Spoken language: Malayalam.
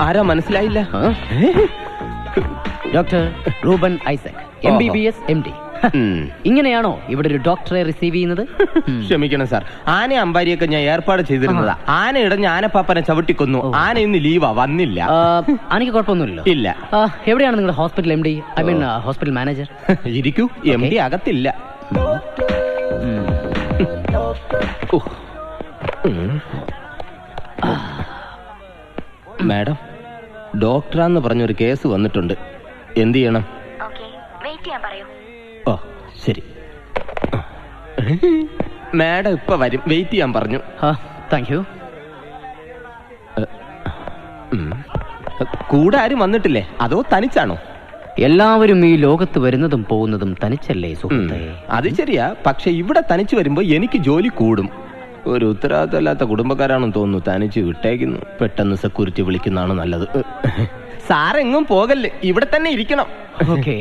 ആരാ മനസ്സിലായില്ല? Doctor Reuben Isaac, MBBS MD. ഇങ്ങനെയാണോ ഇവിടെ ഒരു ഡോക്ടറെ റിസീവ് ചെയ്യുന്നത്? ക്ഷമിക്കണം സാർ, ആന അമ്പാരിയൊക്കെ ഞാൻ ഏർപ്പാട് ചെയ്തിരുന്നതാ. ആന ഇടഞ്ഞ് ആനപ്പാപ്പനെ ചവിട്ടിക്കൊന്നു. ആന ഇന്ന് ലീവാ, വന്നില്ല. ആനയ്ക്ക് കുഴപ്പമൊന്നുമില്ലല്ലോ? ഇല്ല. എവിടെയാണ് നിങ്ങളുടെ hospital MD? I mean hospital manager? ഇരിക്കൂ, MD അകത്തില്ല. മാഡം, ഡോക്ടറാന്ന് പറഞ്ഞൊരു കേസ് വന്നിട്ടുണ്ട്. എന്ത് ചെയ്യണം? ഓ ശരി, മാഡം ഇപ്പൊ വരും, വെയിറ്റ് ചെയ്യാൻ പറഞ്ഞു. Thank you. കൂടെ ആരും വന്നിട്ടില്ലേ, അതോ തനിച്ചാണോ? എല്ലാവരും ഈ ലോകത്ത് വരുന്നതും പോകുന്നതും തനിച്ചല്ലേ സുഹൃത്തേ? അത് ശരിയാ, പക്ഷെ ഇവിടെ തനിച്ചു വരുമ്പോ എനിക്ക് ജോലി കൂടും. ഒരു ഉത്തരവാദിത്തമില്ലാത്ത കുടുംബക്കാരാണെന്ന് തോന്നുന്നു, തനിച്ച് വിട്ടേക്കുന്നു. പെട്ടെന്ന് സെക്യൂരിറ്റി വിളിക്കുന്നതാണ് നല്ലത്. സാറെങ്ങും പോകല്ലേ, ഇവിടെ തന്നെ ഇരിക്കണം. ഓക്കേ.